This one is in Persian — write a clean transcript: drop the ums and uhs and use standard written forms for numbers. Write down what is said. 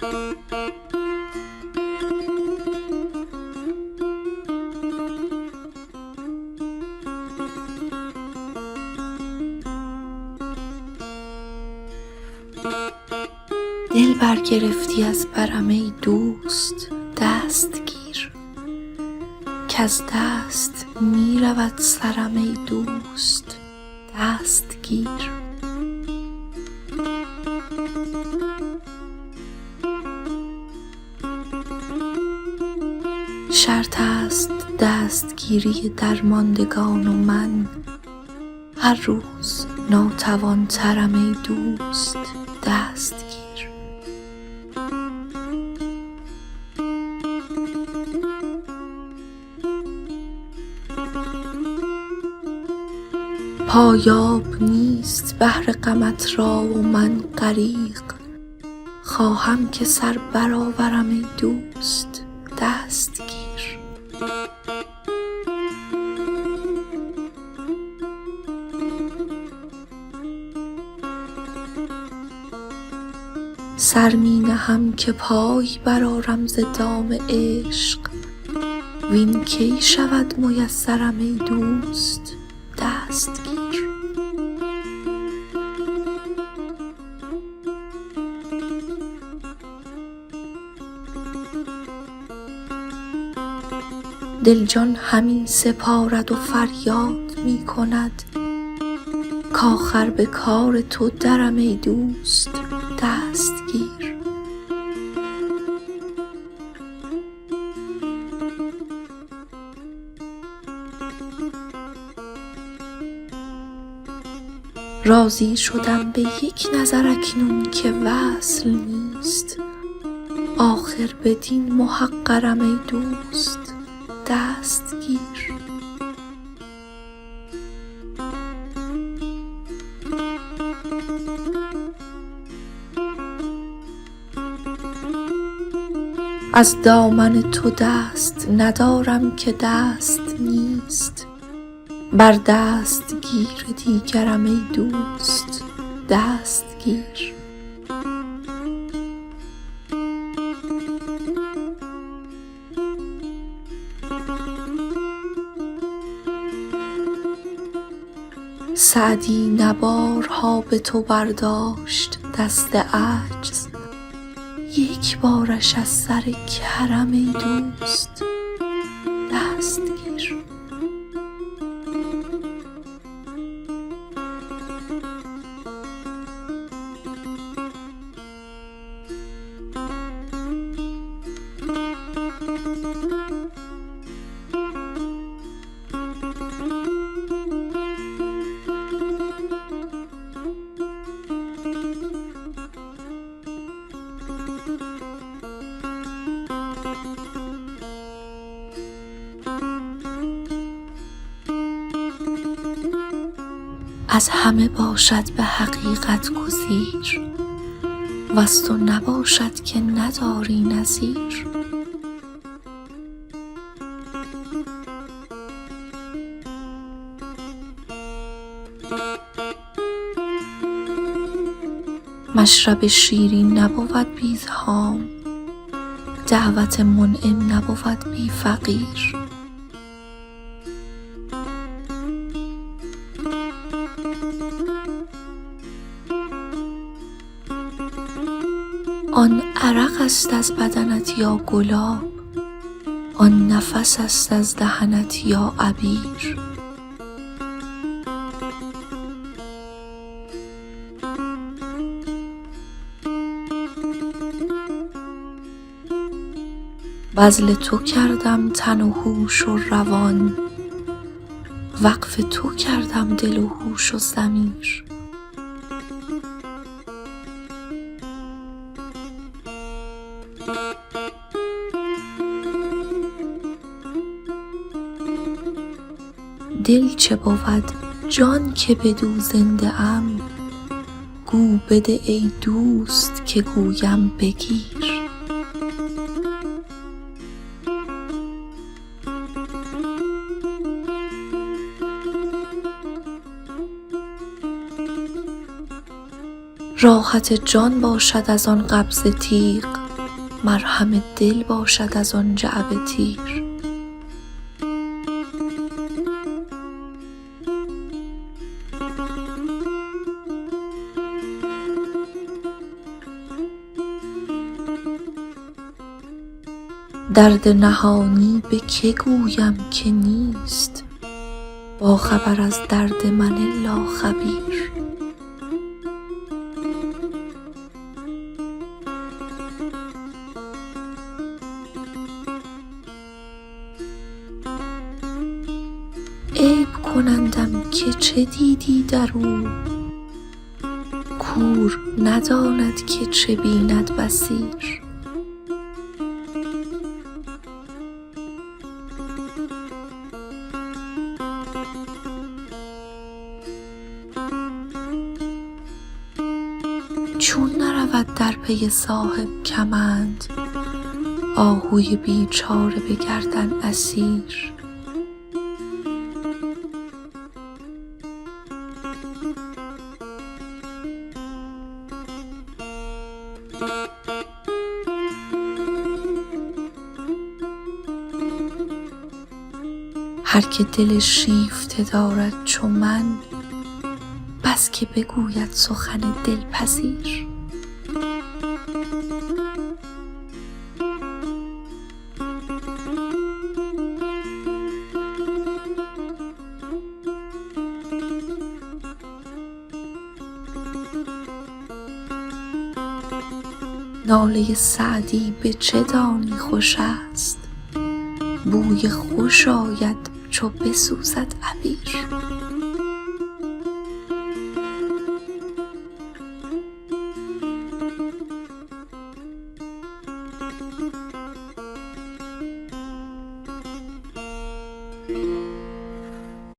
دل برگرفتی از برم ای دوست دست گیر، کز دست می رود سرم ای دوست دست گیر. شرط است دستگیری درماندگان و من هر روز ناتوان ترم ای دوست دست گیر. پایاب نیست بحر غمت را و من غریق، خواهم که سر برآورم ای دوست دست گیر. سر می نهم که پای برآرم ز دام عشق، وین کی شود میسرم ای دوست دست گیر. دل جان همی سپارد و فریاد می کند کآخر به کار تو درم ای دوست دست گیر. راضی شدم به یک نظر اکنون که وصل نیست، آخر بدین محقرم ای دوست دست گیر. از دامن تو دست ندارم که دست نیست، بر دست گیر دیگرم ای دوست دست گیر. سعدی نه بارها به تو برداشت دست عجز، یک بارش از سر کرم ای دوست دست گیر. از همه باشد به حقیقت گزیر، وز تو نباشد که نداری نظیر. مشرب شیرین نبود بی زحام، دعوت منعم نبود بی فقیر. آن عرق است از بدنت یا گلاب، آن نفس است از دهنت یا عبیر. بذل تو کردم تن و هوش و روان، وقف تو کردم دل و هوش و ضمیر. دل چه بود جان که بدو زنده ام، گو بده ای دوست که گویم بگیر. راحت جان باشد از آن قبض تیغ، مرهم دل باشد از آن جعبه تیر. درد نهانی به که گویم که نیست، با خبر از درد من لا خبیر. عیب کنندم که چه دیدی در او، کور نداند که چه بیند بصیر. چون نرود در پی صاحب کمند، آهوی بیچاره به گردن اسیر. هر که دل شیفته دارد چو من، بس که بگوید سخن دلپذیر. ناله سعدی به چه دانی خوش است، بوی خوش آید چو بسوزد عبیر.